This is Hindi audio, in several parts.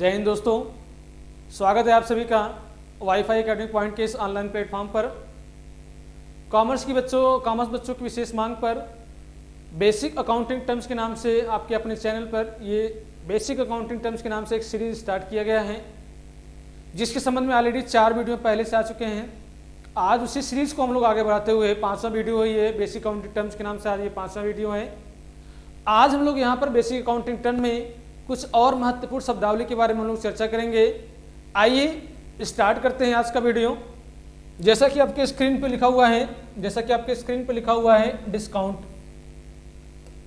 जय हिंद दोस्तों, स्वागत है आप सभी का वाईफाई एकेडमिक पॉइंट के इस ऑनलाइन प्लेटफॉर्म पर। कॉमर्स बच्चों की विशेष मांग पर बेसिक अकाउंटिंग टर्म्स के नाम से आपके अपने चैनल पर ये बेसिक अकाउंटिंग टर्म्स के नाम से एक सीरीज स्टार्ट किया गया है, जिसके संबंध में ऑलरेडी 4 वीडियो पहले से आ चुके हैं। आज उसी सीरीज को हम लोग आगे बढ़ाते हुए 5वां वीडियो है ये बेसिक अकाउंटिंग टर्म्स के नाम से आज ये 5वां वीडियो है। आज हम लोग यहाँ पर बेसिक अकाउंटिंग टर्म में कुछ और महत्वपूर्ण शब्दावली के बारे में हम लोग चर्चा करेंगे। आइए स्टार्ट करते हैं आज का वीडियो। जैसा कि आपके स्क्रीन पे लिखा हुआ है डिस्काउंट,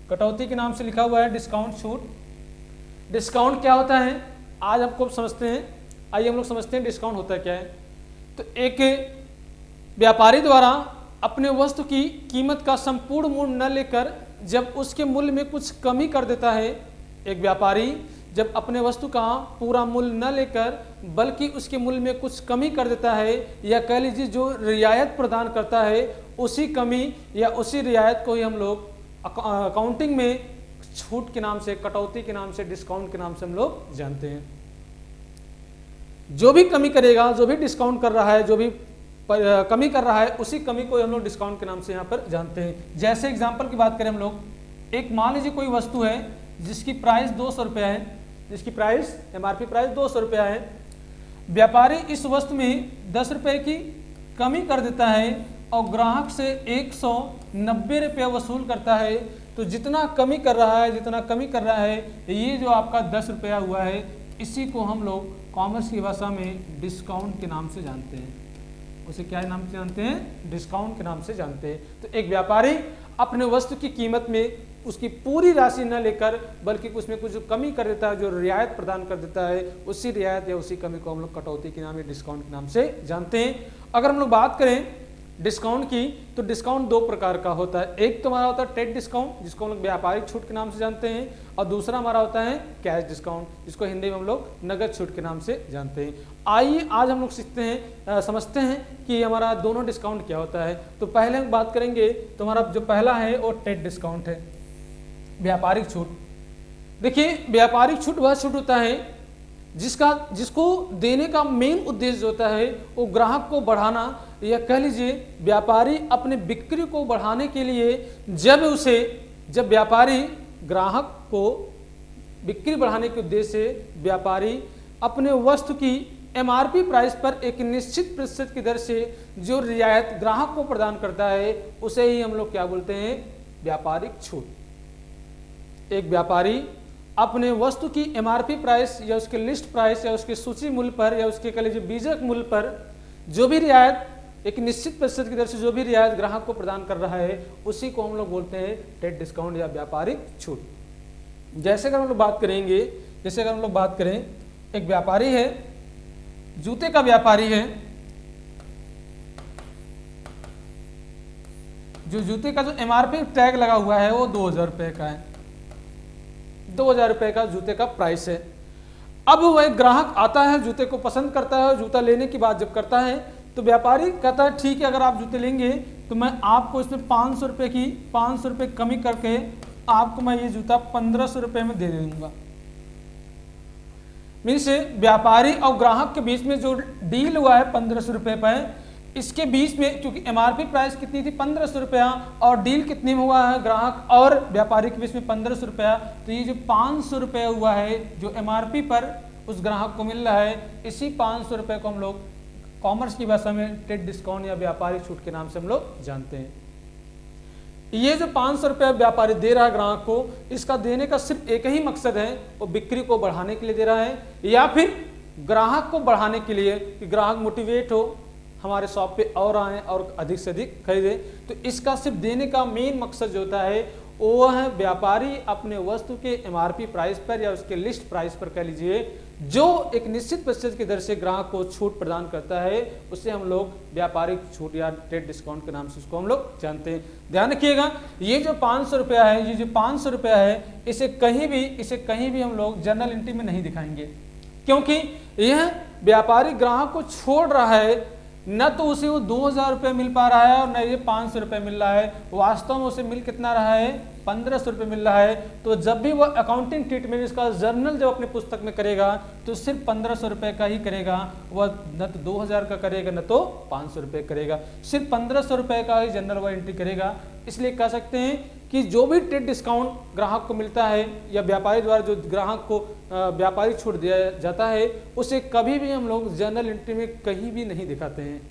कटौती के नाम से लिखा हुआ है डिस्काउंट, छूट। डिस्काउंट क्या होता है आज आपको समझते हैं। आइए हम लोग समझते हैं डिस्काउंट होता क्या है। तो एक व्यापारी द्वारा अपने वस्तु की कीमत का संपूर्ण मूल्य न लेकर जब उसके मूल्य में कुछ कमी कर देता है, एक व्यापारी जब अपने वस्तु का पूरा मूल्य न लेकर बल्कि उसके मूल्य में कुछ कमी कर देता है, या कह लीजिए जो रियायत प्रदान करता है, उसी कमी या उसी रियायत को ही हम लोग अकाउंटिंग में छूट के नाम से, कटौती के नाम से, डिस्काउंट के नाम से हम लोग जानते हैं। जो भी कमी करेगा, जो भी डिस्काउंट कर रहा है, जो भी कमी कर रहा है, उसी कमी को हम लोग डिस्काउंट के नाम से यहाँ पर जानते हैं। जैसे एग्जाम्पल की बात करें हम लोग, एक मान लीजिए कोई वस्तु है जिसकी प्राइस 200 रुपया है, जिसकी प्राइस एमआरपी प्राइस 200 रुपया है। व्यापारी इस वस्तु में 10 रुपये की कमी कर देता है और ग्राहक से 190 रुपया वसूल करता है। तो जितना कमी कर रहा है ये जो आपका 10 रुपया हुआ है, इसी को हम लोग कॉमर्स की भाषा में डिस्काउंट के नाम से जानते हैं। उसे क्या नाम से जानते हैं? डिस्काउंट के नाम से जानते हैं। तो एक व्यापारी अपने वस्तु की कीमत में उसकी पूरी राशि न लेकर बल्कि उसमें कुछ कमी कर देता है, जो रियायत प्रदान कर देता है, उसी रियायत या उसी कमी को हम लोग कटौती के नाम या डिस्काउंट के नाम से जानते हैं। अगर हम लोग बात करें डिस्काउंट की, तो डिस्काउंट 2 प्रकार का होता है। एक तो हमारा होता है ट्रेड डिस्काउंट, जिसको हम लोग व्यापारिक छूट के नाम से जानते हैं, और दूसरा हमारा होता है कैश डिस्काउंट, जिसको हिंदी में हम लोग नगद छूट के नाम से जानते हैं। आइए आज हम लोग समझते हैं कि हमारा दोनों डिस्काउंट क्या होता है। तो पहले हम बात करेंगे, तो हमारा जो पहला है वो ट्रेड डिस्काउंट है, व्यापारिक छूट। देखिए, व्यापारिक छूट वह छूट होता है जिसको देने का मेन उद्देश्य होता है वो ग्राहक को बढ़ाना, या कह लीजिए व्यापारी अपने बिक्री को बढ़ाने के लिए जब व्यापारी ग्राहक को बिक्री बढ़ाने के उद्देश्य से व्यापारी अपने वस्तु की एमआरपी प्राइस पर एक निश्चित प्रतिशत की दर से जो रियायत ग्राहक को प्रदान करता है, उसे ही हम लोग क्या बोलते हैं? व्यापारिक छूट। एक व्यापारी अपने वस्तु की एमआरपी प्राइस या उसके लिस्ट प्राइस या उसके सूची मूल्य पर या उसके कह लीजिए बीजक मूल्य पर जो भी रियायत, एक निश्चित प्रतिशत की दर से जो भी रियायत ग्राहक को प्रदान कर रहा है, उसी को हम लोग बोलते हैं ट्रेड डिस्काउंट या व्यापारिक छूट। जैसे अगर हम लोग बात करें, एक व्यापारी है, जूते का व्यापारी है, जो जूते का जो एमआरपी टैग लगा हुआ है वो 2000 रुपये का है, 2000 रुपये का जूते का प्राइस है। अब वह ग्राहक आता है, जूते को पसंद करता है, जूता लेने की बात जब करता है तो व्यापारी कहता है ठीक है, अगर आप जूते लेंगे तो मैं आपको इसमें 500 रुपये कमी करके आपको मैं ये जूता 1500 रुपये में दे दूंगा। मीन्स व्यापारी और ग्राहक के बीच में जो डील हुआ है 1500 रुपये पर, इसके बीच में क्योंकि एमआरपी प्राइस कितनी थी? 1500 रुपया, और डील कितने में हुआ है? ग्राहक और व्यापारी के बीच में 1500 रुपया। तो ये जो 500 रुपया हुआ है जो एमआरपी पर उस ग्राहक को मिल रहा है, इसी 500 रुपये को हम लोग कॉमर्स की भाषा में ट्रेड डिस्काउंट या व्यापारिक छूट के नाम से हम लोग जानते हैं। ये जो 500 रुपया व्यापारी दे रहा है ग्राहक को, इसका देने का सिर्फ एक ही मकसद है, वो बिक्री को बढ़ाने के लिए दे रहा है, या फिर ग्राहक को बढ़ाने के लिए कि ग्राहक मोटिवेट हो, हमारे शॉप पे और आए और अधिक से अधिक खरीदे। तो इसका सिर्फ देने का मेन मकसद जो होता है वो है व्यापारी अपने वस्तु के एमआरपी प्राइस पर या उसके लिस्ट प्राइस पर कह लीजिए जो एक निश्चित प्रतिशत की दर से ग्राहक को छूट प्रदान करता है, उसे हम लोग व्यापारिक छूट या ट्रेड डिस्काउंट के नाम से उसको हम लोग जानते हैं। ध्यान रखिएगा, ये जो 500 रुपया है, ये जो 500 रुपया है, इसे कहीं भी हम लोग जर्नल एंट्री में नहीं दिखाएंगे, क्योंकि यह व्यापारी ग्राहक को छोड़ रहा है, न तो उसे वो 2000 रुपये मिल पा रहा है और न ये 500 रुपये मिल रहा है। वास्तव में उसे मिल कितना रहा है? 1500 रुपये मिल रहा है, तो जब भी वह अकाउंटिंग ट्रीटमेंट इसका जर्नल जब अपने पुस्तक में करेगा तो सिर्फ 1500 रुपये का ही करेगा, वह न तो 2000 का करेगा न तो 500 रुपये करेगा, सिर्फ 1500 रुपये का ही जनरल वह एंट्री करेगा। इसलिए कह सकते हैं कि जो भी ट्रेड डिस्काउंट ग्राहक को मिलता है या व्यापारी द्वारा जो ग्राहक को व्यापारी छूट दिया जाता है, उसे कभी भी हम लोग जर्नल एंट्री में कहीं भी नहीं दिखाते हैं।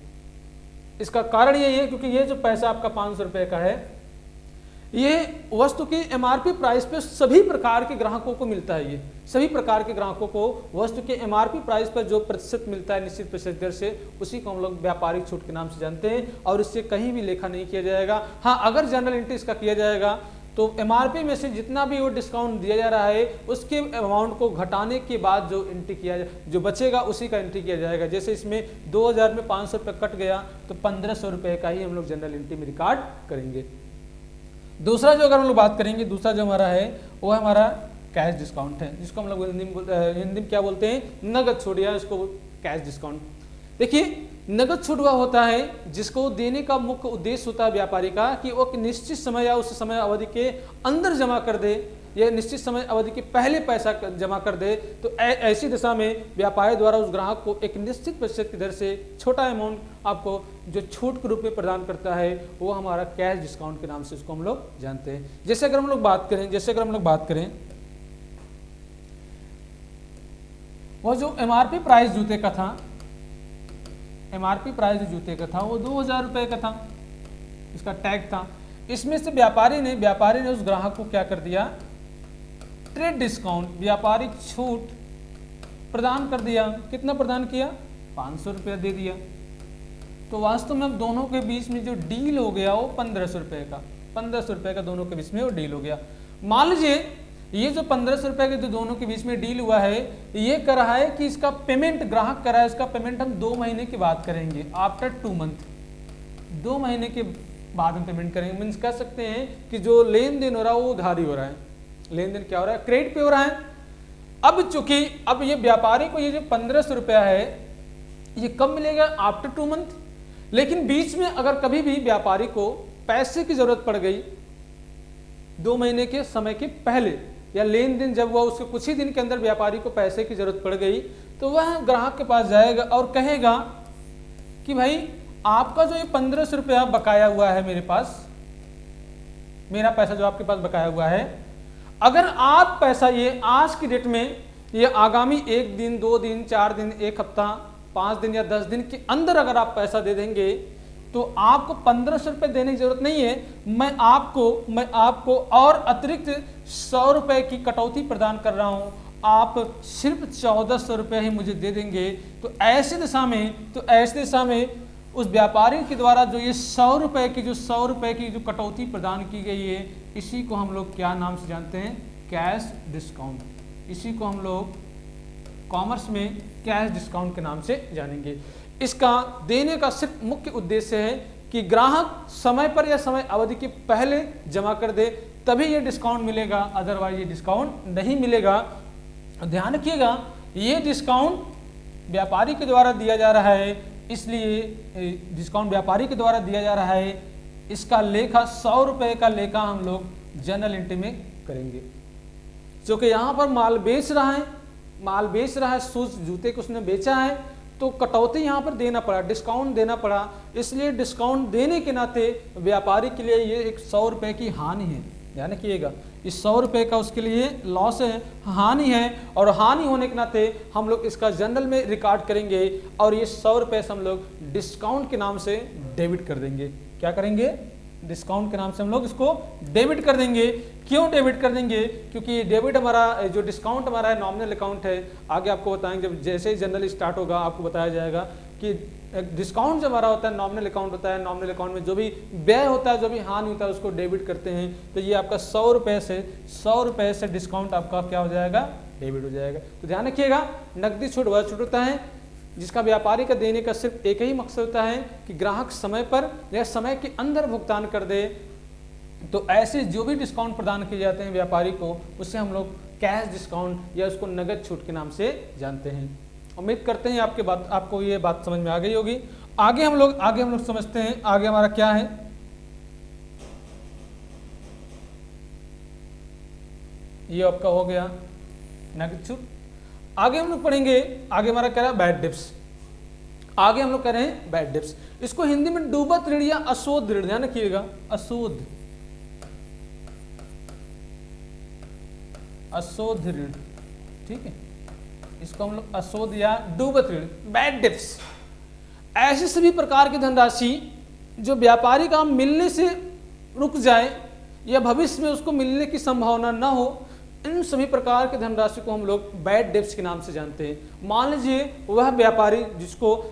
इसका कारण यही है क्योंकि ये जो पैसा आपका 500 रुपये का है, ये वस्तु की एमआरपी प्राइस पे सभी प्रकार के ग्राहकों को मिलता है। ये सभी प्रकार के ग्राहकों को वस्तु के एमआरपी प्राइस पर जो प्रतिशत मिलता है निश्चित प्रतिशत दर से, उसी को हम लोग व्यापारिक छूट के नाम से जानते हैं और इससे कहीं भी लेखा नहीं किया जाएगा। हाँ, अगर जनरल एंट्री इसका किया जाएगा तो एमआरपी में से जितना भी वो डिस्काउंट दिया जा रहा है उसके अमाउंट को घटाने के बाद जो एंट्री किया जो बचेगा उसी का एंट्री किया जाएगा। जैसे इसमें 2000 में 500 रुपये कट गया तो 1500 रुपये का ही हम लोग जनरल एंट्री में रिकॉर्ड करेंगे। दूसरा जो अगर हम लोग बात करेंगे, दूसरा जो हमारा है वो हमारा कैश डिस्काउंट है, जिसको हम लोग हिंदी में क्या बोलते हैं, नगद छूट या इसको कैश डिस्काउंट। देखिए, नगद छूट वह होता है जिसको देने का मुख्य उद्देश्य होता है व्यापारी का कि वो निश्चित समय या उस समय अवधि के अंदर जमा कर दे या निश्चित समय अवधि के पहले पैसा जमा कर दे। तो ऐसी दशा में व्यापारी द्वारा उस ग्राहक को एक निश्चित प्रतिशत की दर से छोटा अमाउंट आपको जो छूट के रूप में प्रदान करता है वो हमारा कैश डिस्काउंट के नाम से उसको हम लोग जानते हैं। जैसे अगर हम लोग बात करें वो जो एमआरपी प्राइस जूते का था, एमआरपी प्राइस जूते का था वो 2000 रुपये का था, इसका टैग था। इसमें से व्यापारी ने उस ग्राहक को क्या कर दिया, ट्रेड डिस्काउंट व्यापारिक छूट प्रदान कर दिया। कितना प्रदान किया, 500 रुपया दे दिया। तो वास्तव में अब दोनों के बीच में जो डील हो गया वो 1500 रुपये का, 1500 रुपये का दोनों के बीच में वो डील हो गया। मान लीजिए ये जो 1500 रुपये के जो दोनों के बीच में डील हुआ है, ये कर रहा है कि इसका पेमेंट ग्राहक कर रहा है, इसका पेमेंट हम 2 महीने के बाद करेंगे, आफ्टर 2 मंथ, 2 महीने के बाद हम पेमेंट करेंगे। मीन्स कह सकते हैं कि जो लेन देन हो रहा है वो उधारी हो रहा है, लेन देन क्या हो रहा है, क्रेडिट पे हो रहा है। अब चूंकि अब ये व्यापारी को ये जो 1500 रुपया है ये कब मिलेगा, आफ्टर 2 मंथ। लेकिन बीच में अगर कभी भी व्यापारी को पैसे की जरूरत पड़ गई 2 महीने के समय के पहले, या लेन देन जब हुआ उसके कुछ ही दिन के अंदर व्यापारी को पैसे की जरूरत पड़ गई, तो वह ग्राहक के पास जाएगा और कहेगा कि भाई आपका जो ये 1500 रुपया बकाया हुआ है मेरे पास, मेरा पैसा जो आपके पास बकाया हुआ है, अगर आप पैसा ये आज की डेट में ये आगामी 1 दिन 2 दिन 4 दिन 1 हफ्ता 5 दिन या 10 दिन के अंदर अगर आप पैसा दे देंगे तो आपको 1500 रुपये देने की जरूरत नहीं है। मैं आपको और अतिरिक्त 100 रुपये की कटौती प्रदान कर रहा हूं, आप सिर्फ 1400 रुपये ही मुझे दे देंगे। तो ऐसी दिशा में उस व्यापारी के द्वारा जो ये 100 रुपये की जो कटौती प्रदान की गई है, इसी को हम लोग क्या नाम से जानते हैं, कैश डिस्काउंट। इसी को हम लोग कॉमर्स में कैश डिस्काउंट के नाम से जानेंगे। इसका देने का सिर्फ मुख्य उद्देश्य है कि ग्राहक समय पर या समय अवधि के पहले जमा कर दे, तभी ये डिस्काउंट मिलेगा, अदरवाइज ये डिस्काउंट नहीं मिलेगा। ध्यान रखिएगा, ये डिस्काउंट व्यापारी के द्वारा दिया जा रहा है, इसलिए डिस्काउंट व्यापारी के द्वारा दिया जा रहा है। इसका लेखा 100 रुपये का लेखा हम लोग जनरल एंट्री में करेंगे। जो कि यहाँ पर माल बेच रहा है, शूज जूते को उसने बेचा है, तो कटौती यहाँ पर देना पड़ा, डिस्काउंट देना पड़ा। इसलिए डिस्काउंट देने के नाते व्यापारी के लिए ये एक 100 रुपये की हानि है। ध्यान रखिएगा, इस 100 रुपये का उसके लिए लॉस है, हानि है, और हानि होने के नाते हम लोग इसका जनरल में रिकॉर्ड करेंगे और ये 100 रुपये से हम लोग डिस्काउंट के नाम से डेबिट कर देंगे। क्या करेंगे, डिस्काउंट के नाम से हम लोग इसको डेबिट कर देंगे। क्यों डेबिट कर देंगे, क्योंकि डेबिट हमारा जो डिस्काउंट हमारा है नॉमिनल अकाउंट है। आगे आपको बताएंगे, जब जैसे ही जनरल स्टार्ट होगा आपको बताया जाएगा कि डिस्काउंट जो हमारा होता है नॉमिनल अकाउंट होता है। नॉमिनल अकाउंट में जो भी व्यय होता है, जो भी हानि होता है, उसको डेबिट करते हैं। तो ये आपका 100 रुपये से डिस्काउंट आपका क्या हो जाएगा, डेबिट हो जाएगा। तो ध्यान रखिएगा, नकदी छूट वह छूट होता है जिसका व्यापारी का देने का सिर्फ एक ही मकसद होता है कि ग्राहक समय पर या समय के अंदर भुगतान कर दे। तो ऐसे जो भी डिस्काउंट प्रदान किए जाते हैं व्यापारी को, उससे हम लोग कैश डिस्काउंट या उसको नगद छूट के नाम से जानते हैं। उम्मीद करते हैं आपको ये बात समझ में आ गई होगी। आगे हम लोग समझते हैं आगे हमारा क्या है। ये आपका हो गया नेगेटिव। आगे हम लोग पढ़ेंगे, आगे हमारा क्या है बैड डिप्स। आगे हम लोग कह रहे हैं बैड डिप्स, इसको हिंदी में डूबत ऋण या अशोध ऋण, ध्यान रखिएगा अशोध, अशोध ऋण, ठीक है, इसको हम लोग अशोध या डूबत ऋण, बैड डिप्स। ऐसे सभी प्रकार की धनराशि जो व्यापारी का मिलने से रुक जाए या भविष्य में उसको मिलने की संभावना न हो, इन सभी प्रकार की धनराशि को हम लोग बैड डेब्ट्स के नाम से जानते हैं। मान लीजिए वह व्यापारी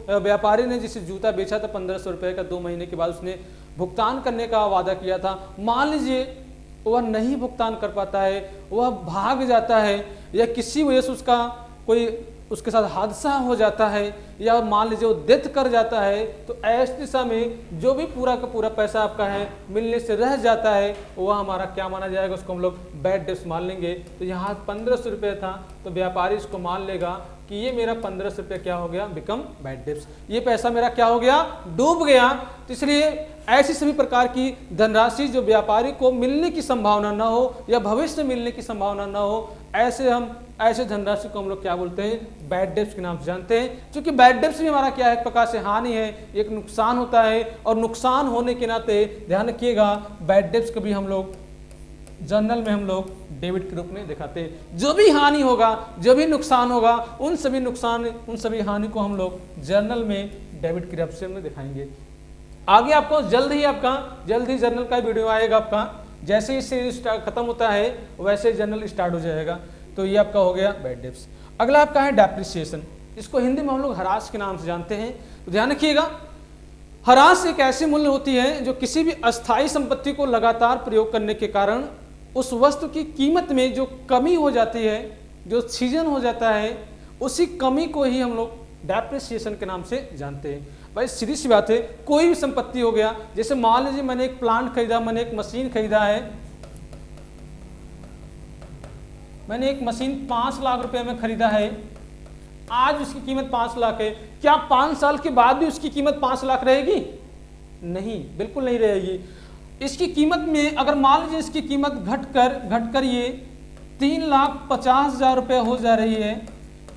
व्यापारी ने जिसे जूता बेचा था 1500 रुपये का, 2 महीने के बाद उसने भुगतान करने का वादा किया था, मान लीजिए वह नहीं भुगतान कर पाता है, वह भाग जाता है या किसी वजह से उसका कोई उसके साथ हादसा हो जाता है या मान लीजिए वो डेथ कर जाता है, तो ऐसी दिशा में जो भी पूरा का पूरा पैसा आपका है मिलने से रह जाता है, वह हमारा क्या माना जाएगा, उसको हम लोग बैड डेब्ट्स मान लेंगे। तो यहाँ 1500 रुपये था तो व्यापारी इसको मान लेगा कि ये मेरा 1500 रुपये क्या हो गया, बिकम बैड डेब्ट्स, ये पैसा मेरा क्या हो गया, डूब गया। तो इसलिए ऐसी सभी प्रकार की धनराशि जो व्यापारी को मिलने की संभावना न हो या भविष्य में मिलने की संभावना न हो, ऐसे धनराशि को हम लोग क्या बोलते हैं, बैड डेब्ट्स के नाम से जानते हैं। क्योंकि बैड डेब्ट्स भी हमारा क्या है, एक प्रकार से हानि है, एक नुकसान होता है, और नुकसान होने के नाते ध्यान रखिएगा बैड डेब्ट्स को भी हम लोग जर्नल में हम लोग डेबिट के रूप में दिखाते हैं। जो भी हानि होगा, जो भी नुकसान होगा, उन सभी हानि को हम लोग जर्नल में डेबिट के रूप में दिखाएंगे। आगे आपको जल्द ही जर्नल का वीडियो आएगा आपका, जैसे ही सीरीज खत्म होता है वैसे जर्नल स्टार्ट हो जाएगा। तो ये आपका हो गया बैड डेब्ट्स। अगला आपका है डेप्रिसिएशन, इसको हिंदी में हम लोग हरास के नाम से जानते हैं। तो ध्यान रखिएगा, हरास एक ऐसी मूल्य होती है जो किसी भी अस्थायी संपत्ति को लगातार प्रयोग करने के कारण उस वस्तु की कीमत में जो कमी हो जाती है, जो सीजन हो जाता है, उसी कमी को ही हम लोग डेप्रिसिएशन के नाम से जानते हैं। भाई सीधी सी बात है, कोई भी संपत्ति हो गया, जैसे मान लीजिए मैंने एक प्लांट खरीदा, मैंने एक मशीन खरीदा है, मैंने एक मशीन 5 लाख रुपए में खरीदा है, आज उसकी कीमत 5 लाख है, क्या 5 साल के बाद भी उसकी कीमत 5 लाख रहेगी? नहीं, बिल्कुल नहीं रहेगी। इसकी कीमत में अगर मान लीजिए इसकी कीमत घटकर ये 3,50,000 रुपये हो जा रही है,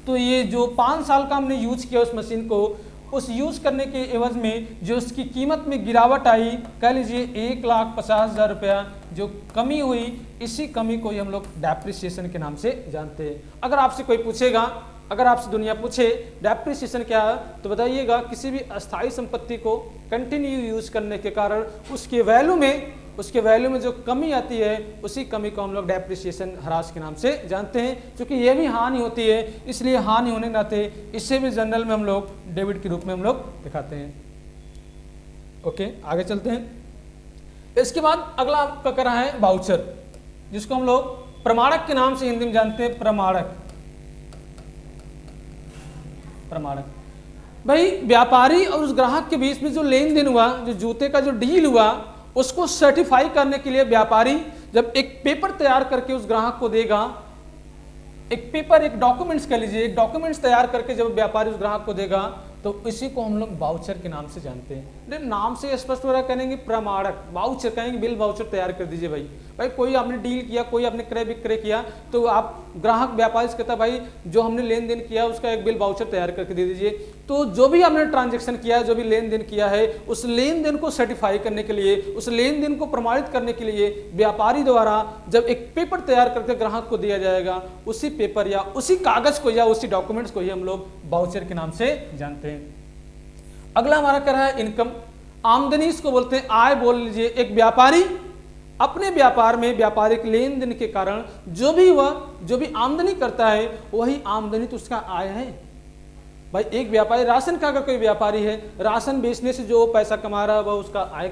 तो ये जो 5 साल का हमने यूज किया उस मशीन को, उस यूज करने के एवज में जो उसकी कीमत में गिरावट आई, कह लीजिए 1,50,000 रुपया जो कमी हुई, इसी कमी को ही हम लोग डेप्रिसिएशन के नाम से जानते हैं। अगर आपसे कोई पूछेगा, अगर आपसे दुनिया पूछे डेप्रिसिएशन क्या है, तो बताइएगा किसी भी अस्थायी संपत्ति को कंटिन्यू यूज करने के कारण उसके वैल्यू में जो कमी आती है, उसी कमी को हम लोग डेप्रिसिएशन ह्रास के नाम से जानते हैं। क्योंकि ये भी हानि होती है, इसलिए हानि होने के नाते इसे भी जनरल में हम लोग डेबिट के रूप में हम लोग दिखाते हैं। ओके, आगे चलते हैं। इसके बाद अगला आपका कर रहा है वाउचर, जिसको हम लोग प्रमाणक के नाम से हिंदी में जानते हैं। प्रमाणक भाई व्यापारी और उस ग्राहक के बीच में जो लेन देन हुआ, जो जूते का जो डील हुआ, उसको सर्टिफाई करने के लिए व्यापारी जब एक पेपर तैयार करके उस ग्राहक को देगा, एक डॉक्यूमेंट्स कह लीजिए, एक डॉक्यूमेंट्स तैयार करके जब व्यापारी उस ग्राहक को देगा, तो इसी को हम लोग वाउचर के नाम से जानते हैं। नाम से स्पष्ट हो रहा है, कहेंगे प्रमाणक, वाउचर कहेंगे, बिल वाउचर तैयार कर दीजिए। भाई कोई आपने डील किया, कोई आपने क्रय विक्रय किया, तो आप ग्राहक व्यापारी से कहता भाई जो हमने लेन देन किया उसका एक बिल वाउचर तैयार करके दे दीजिए। तो जो भी हमने ट्रांजेक्शन किया, जो भी लेन देन किया है, उस लेन देन को सर्टिफाई करने के लिए, उस लेन देन को प्रमाणित करने के लिए व्यापारी द्वारा जब एक पेपर तैयार करके ग्राहक को दिया जाएगा, उसी पेपर या उसी कागज को या उसी डॉक्यूमेंट्स को ही हम लोग वाउचर के नाम से जानते हैं। अगला हमारा क्या है इनकम, आमदनी इसको बोलते हैं, आय बोल लीजिए। एक व्यापारी अपने व्यापार में व्यापारिक लेन देन के कारण जो भी आमदनी करता है, वही आमदनी तो उसका आय है। भाई एक व्यापारी राशन का, अगर कोई व्यापारी है, राशन बेचने से जो पैसा कमा रहा है वह उसका आय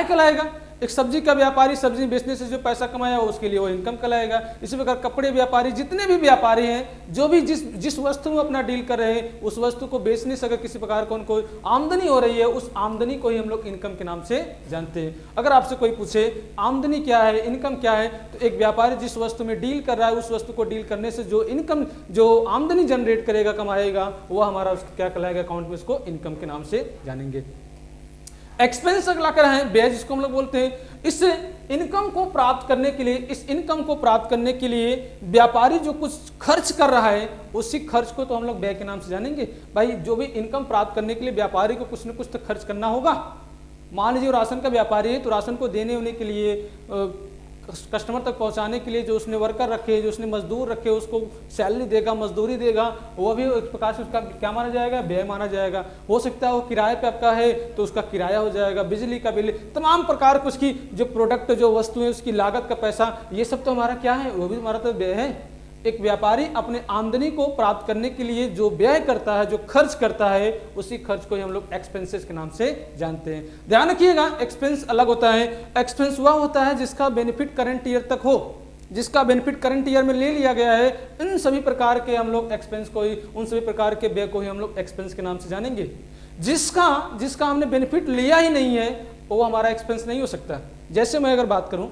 कहलाएगा। एक सब्जी का व्यापारी सब्जी बेचने से जो पैसा कमाया उसके लिए वो इनकम कहलाएगा। इसी प्रकार कपड़े व्यापारी, जितने भी व्यापारी हैं, जो भी जिस वस्तु में अपना डील कर रहे हैं, उस वस्तु को बेचने से अगर किसी प्रकार का उनको आमदनी हो रही है, उस आमदनी को ही हम लोग इनकम के नाम से जानते हैं। अगर आपसे कोई पूछे आमदनी क्या है, इनकम क्या है, तो एक व्यापारी जिस वस्तु में डील कर रहा है, उस वस्तु को डील करने से जो इनकम, जो आमदनी जनरेट करेगा, कमाएगा, वो हमारा क्या कहलाएगा, अकाउंट में उसको इनकम के नाम से जानेंगे। एक्सपेंस अगला क्या है, व्यय जिसको हम लोग बोलते हैं। इस इनकम को प्राप्त करने के लिए, इस इनकम को प्राप्त करने के लिए व्यापारी जो कुछ खर्च कर रहा है, उसी खर्च को तो हम लोग व्यय के नाम से जानेंगे। भाई जो भी इनकम प्राप्त करने के लिए व्यापारी को कुछ न कुछ तो खर्च करना होगा। मान लीजिए राशन का व्यापारी है, तो राशन को देने होने के लिए, कस्टमर तक पहुंचाने के लिए जो उसने वर्कर रखे, जो उसने मजदूर रखे, उसको सैलरी देगा, मजदूरी देगा, वो भी एक प्रकार से उसका क्या माना जाएगा, व्यय माना जाएगा। हो सकता है वो किराए पे आपका है तो उसका किराया हो जाएगा, बिजली का बिल, तमाम प्रकार के उसकी जो प्रोडक्ट, जो वस्तुएं, उसकी लागत का पैसा, ये सब तो हमारा क्या है, वो भी हमारा तो व्यय है। एक व्यापारी अपने आमदनी को प्राप्त करने के लिए जो व्यय करता है, जो खर्च करता है, उसी खर्च को ही हम लोग एक्सपेंसेस के नाम से जानते हैं। ध्यान रखिएगा, एक्सपेंस अलग होता है। एक्सपेंस वह होता है जिसका बेनिफिट करंट ईयर तक हो, जिसका बेनिफिट करंट ईयर में ले लिया गया है। इन सभी प्रकार के हम लोग एक्सपेंस को ही, उन सभी प्रकार के व्यय को ही हम लोग एक्सपेंस के नाम से जानेंगे। जिसका हमने बेनिफिट लिया ही नहीं है, वो हमारा एक्सपेंस नहीं हो सकता। जैसे मैं अगर बात करूं,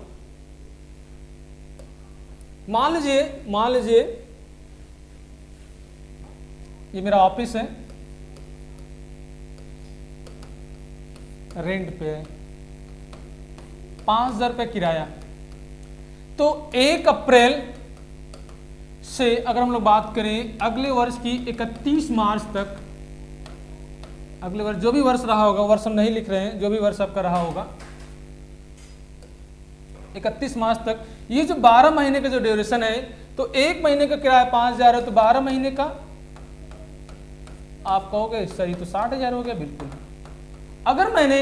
मान लीजिए ये मेरा ऑफिस है, रेंट पे है, 5,000 रुपये किराया। तो 1 अप्रैल से अगर हम लोग बात करें अगले वर्ष की 31 मार्च तक, अगले वर्ष जो भी वर्ष रहा होगा, वर्ष हम नहीं लिख रहे हैं, जो भी वर्ष आपका रहा होगा 31 मार्च तक, ये जो 12 महीने का जो ड्यूरेशन है, तो 1 महीने का किराया 5,000 है, तो 12 महीने का आप कहोगे सही, तो 60,000 हो गया। बिल्कुल। अगर मैंने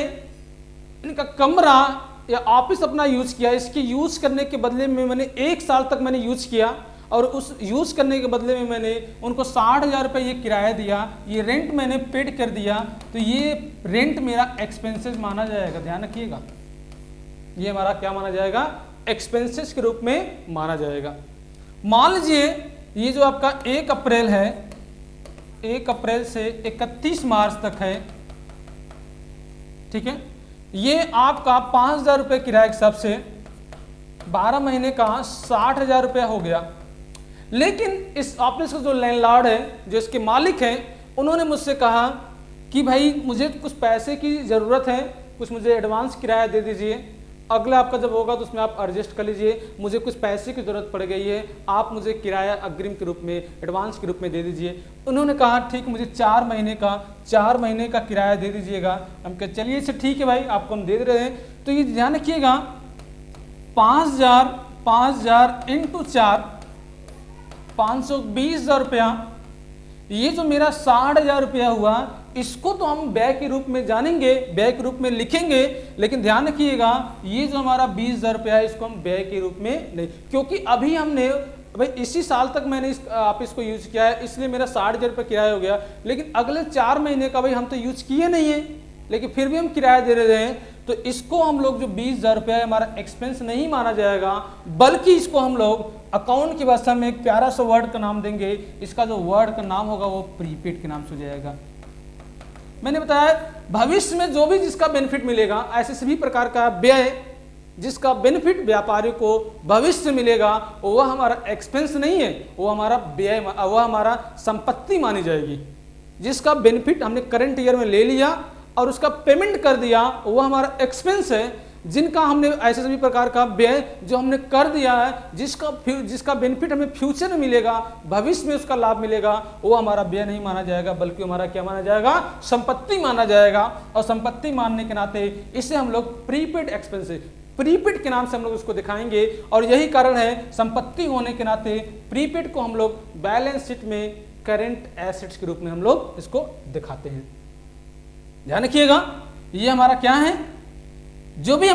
इनका कमरा या ऑफिस अपना यूज किया, इसके यूज करने के बदले में मैंने 1 साल तक मैंने यूज किया, और उस यूज करने के बदले में मैंने उनको 60,000 रुपये ये किराया दिया, ये रेंट मैंने पेड कर दिया, तो ये रेंट मेरा एक्सपेंसेस माना जाएगा। ध्यान रखिएगा, ये हमारा क्या माना जाएगा, एक्सपेंसेस के रूप में माना जाएगा। मान लीजिए ये जो आपका 1 अप्रैल है, 1 अप्रैल से 31 मार्च तक है, ठीक है, ये आपका 5,000 रुपये किराए के हिसाब से 12 महीने का 60,000 रुपया हो गया। लेकिन इस ऑफिस का जो लैंडलॉर्ड है, जो इसके मालिक हैं, उन्होंने मुझसे कहा कि भाई मुझे कुछ पैसे की ज़रूरत है, कुछ मुझे एडवांस किराया दे दीजिए, अगला आपका जब होगा तो उसमें आप एडजस्ट कर लीजिए, मुझे कुछ पैसे की ज़रूरत पड़ गई है, आप मुझे किराया अग्रिम के रूप में, एडवांस के रूप में दे दीजिए। उन्होंने कहा ठीक, मुझे 4 महीने का किराया दे दीजिएगा। हम कहे चलिए अच्छा ठीक है भाई, आपको हम दे रहे हैं। तो ये ध्यान रखिएगा, 5,000 इंटू 4, 520,000 रुपया, ये जो मेरा 60,000 रुपया हुआ, इसको तो हम व्यय के रूप में जानेंगे, व्यय के रूप में लिखेंगे। लेकिन ध्यान रखिएगा, ये जो हमारा 20,000 रुपया है, इसको हम व्यय के रूप में नहीं, क्योंकि अभी हमने भाई इसी साल तक मैंने इस ऑफिस को यूज किया है, इसलिए मेरा 60,000 रुपये किराया हो गया। लेकिन अगले 4 महीने का भाई हम तो यूज किए नहीं है, लेकिन फिर भी हम किराया दे रहे हैं, तो इसको हम लोग जो 20,000 रुपया है हमारा एक्सपेंस नहीं माना जाएगा, बल्कि इसको हम लोग अकाउंट की भाषा में एक प्यारा सा वर्ड का नाम देंगे। इसका जो वर्ड का नाम होगा वो प्रीपेड के नाम से हो जाएगा। मैंने बताया भविष्य में जो भी जिसका बेनिफिट मिलेगा, ऐसे सभी प्रकार का व्यय जिसका बेनिफिट व्यापारी को भविष्य में मिलेगा, वह हमारा एक्सपेंस नहीं है, वो हमारा व्यय, वह हमारा संपत्ति मानी जाएगी। जिसका बेनिफिट हमने करंट ईयर में ले लिया और उसका पेमेंट कर दिया, वह हमारा एक्सपेंस है। जिनका हमने ऐसे सभी प्रकार का व्यय जो हमने कर दिया है, जिसका बेनिफिट हमें फ्यूचर में मिलेगा, भविष्य में उसका लाभ मिलेगा, वो हमारा व्यय नहीं माना जाएगा, बल्कि हमारा क्या माना जाएगा, संपत्ति माना जाएगा। और संपत्ति मानने के नाते इसे हम लोग प्रीपेड एक्सपेंस, प्रीपेड के नाम से हम लोग इसको दिखाएंगे। और यही कारण है, संपत्ति होने के नाते प्रीपेड को हम लोग बैलेंस शीट में करेंट एसेट्स के रूप में हम लोग इसको दिखाते हैं। ध्यान रखिएगा, ये हमारा क्या है, जो कि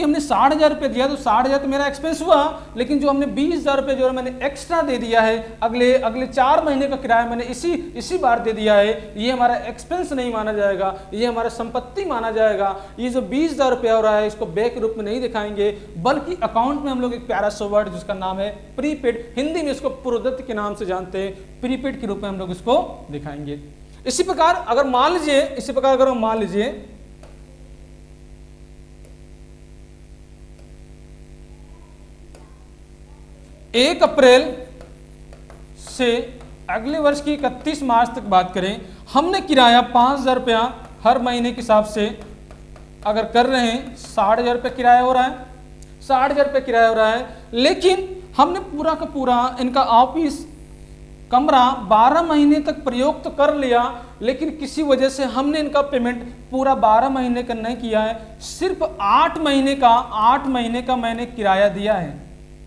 हमने 60,000 रुपये दिया, तो 60,000 तो मेरा एक्सपेंस हुआ, लेकिन जो हमने 20,000 रुपये जो मैंने एक्स्ट्रा दे दिया है, अगले 4 महीने का किराया मैंने इसी बार दे दिया है, ये हमारा एक्सपेंस नहीं माना जाएगा, ये हमारा संपत्ति माना जाएगा। ये जो 20,000 रुपया हो रहा है, इसको व्यय के रूप में नहीं दिखाएंगे, बल्कि अकाउंट में हम लोग एक प्यारा सा वर्ड जिसका नाम है प्रीपेड, हिंदी में इसको प्रोदत्त के नाम से जानते हैं, प्रीपेड के रूप में हम लोग इसको दिखाएंगे। इसी प्रकार अगर मान लीजिए 1 अप्रैल से अगले वर्ष की 31 मार्च तक बात करें, हमने किराया 5,000 रुपया हर महीने के हिसाब से अगर कर रहे हैं 60,000 रुपये किराया हो रहा है, 60,000 रुपये किराया हो रहा है, लेकिन हमने पूरा का पूरा इनका ऑफिस कमरा 12 महीने तक प्रयोग तो कर लिया, लेकिन किसी वजह से हमने इनका पेमेंट पूरा 12 महीने का नहीं किया है, सिर्फ 8 महीने का मैंने किराया दिया है।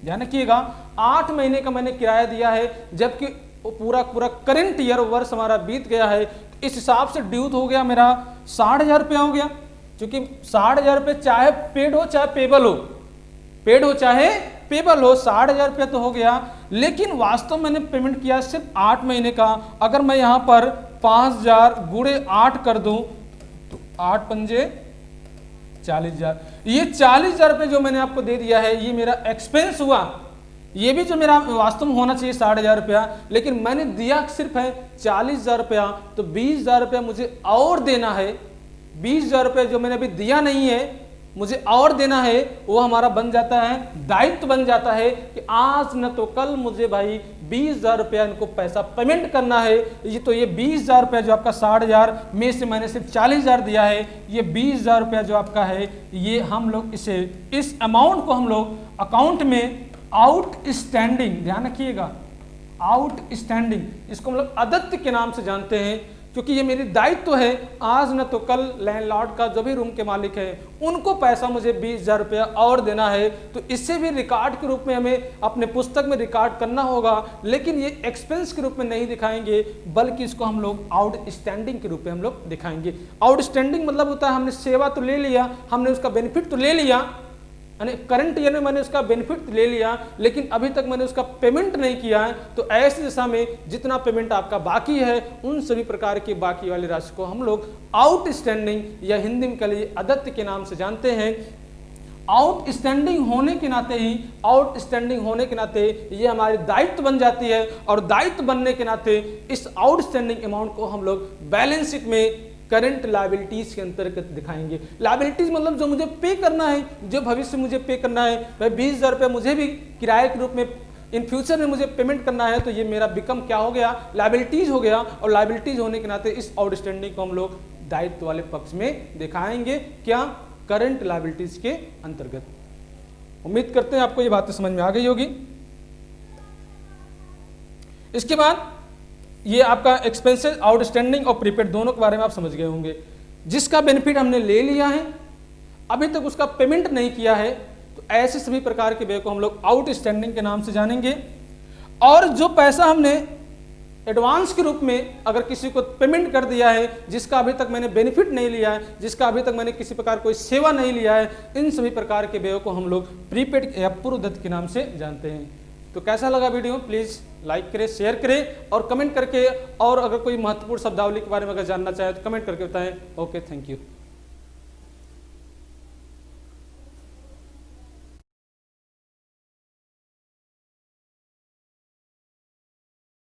ध्यान रखिएगा, 8 महीने का मैंने किराया दिया है, जबकि पूरा करंट ईयर वर्ष हमारा बीत गया है। इस हिसाब से ड्यू हो गया मेरा 60,000 रुपया हो गया, क्योंकि 60,000 रुपये चाहे पेड हो चाहे पेबल हो, पेड हो चाहे पेबल हो, 60,000 रुपया तो हो गया, लेकिन वास्तव मैंने पेमेंट किया सिर्फ 8 महीने का। अगर मैं यहाँ पर 5,000 गुणे 8 कर दूं तो 8 पंजे 40,000, ये 40,000 रुपये जो मैंने आपको दे दिया है ये मेरा एक्सपेंस हुआ। ये भी जो मेरा वास्तव में होना चाहिए 60,000 रुपया, लेकिन मैंने दिया सिर्फ है 40,000 रुपया, तो 20,000 रुपया मुझे और देना है। 20,000 रुपये जो मैंने अभी दिया नहीं है मुझे और देना है, वो हमारा बन जाता है दायित्व, बन जाता है कि आज न तो कल मुझे भाई 20,000 रुपया इनको पैसा पेमेंट करना है। ये तो ये 20,000 रुपया जो आपका 60,000 में से मैंने सिर्फ 40,000 दिया है, ये 20,000 रुपया जो आपका है ये हम लोग इस अमाउंट को हम लोग अकाउंट में आउटस्टैंडिंग, ध्यान रखिएगा, आउटस्टैंडिंग, इसको हम लोग अदत्त के नाम से जानते हैं, क्योंकि ये मेरी दायित्व है। आज न तो कल लैंडलॉर्ड का जो भी रूम के मालिक है उनको पैसा मुझे 20,000 रुपया और देना है, तो इससे भी रिकॉर्ड के रूप में हमें अपने पुस्तक में रिकॉर्ड करना होगा, लेकिन ये एक्सपेंस के रूप में नहीं दिखाएंगे, बल्कि इसको हम लोग आउटस्टैंडिंग के रूप में हम लोग दिखाएंगे। आउटस्टैंडिंग मतलब होता है हमने सेवा तो ले लिया, हमने उसका बेनिफिट तो ले लिया, यानी करंट ईयर में मैंने उसका बेनिफिट ले लिया, लेकिन अभी तक मैंने उसका पेमेंट नहीं किया है, तो ऐसी दशा में जितना पेमेंट आपका बाकी है उन सभी प्रकार की बाकी वाली राशि को हम लोग आउटस्टैंडिंग या हिंदी में लिए अदत्त के नाम से जानते हैं। आउटस्टैंडिंग होने के नाते ये हमारी दायित्व बन जाती है, और दायित्व बनने के नाते इस आउटस्टैंडिंग अमाउंट को हम लोग बैलेंस शीट में करंट लायबिलिटीज के अंतर्गत दिखाएंगे। लायबिलिटीज मतलब जो मुझे पे करना है, जो भविष्य मुझे पे करना है, वह 20,000 रुपये मुझे भी किराए के रूप में इन फ्यूचर में मुझे पेमेंट करना है, तो ये मेरा बिकम क्या हो गया, लायबिलिटीज हो गया। और लायबिलिटीज होने के नाते इस आउटस्टैंडिंग को हम लोग दायित्व वाले पक्ष में दिखाएंगे, क्या, करंट लायबिलिटीज के अंतर्गत। उम्मीद करते हैं आपको ये बातें समझ में आ गई होगी। इसके बाद ये आपका एक्सपेंसेस आउटस्टैंडिंग और प्रीपेड दोनों के बारे में आप समझ गए होंगे। जिसका बेनिफिट हमने ले लिया है, अभी तक उसका पेमेंट नहीं किया है, तो ऐसे सभी प्रकार के व्यय को हम लोग आउटस्टैंडिंग के नाम से जानेंगे। और जो पैसा हमने एडवांस के रूप में अगर किसी को पेमेंट कर दिया है, जिसका अभी तक मैंने बेनिफिट नहीं लिया है, जिसका अभी तक मैंने किसी प्रकार कोई सेवा नहीं लिया है, इन सभी प्रकार के व्ययों को हम लोग प्रीपेड या पूर्व दत्त के नाम से जानते हैं। तो कैसा लगा वीडियो, प्लीज़ लाइक करें, शेयर करें और कमेंट करके, और अगर कोई महत्वपूर्ण शब्दावली के बारे में अगर जानना चाहे तो कमेंट करके बताएं। Okay, thank you.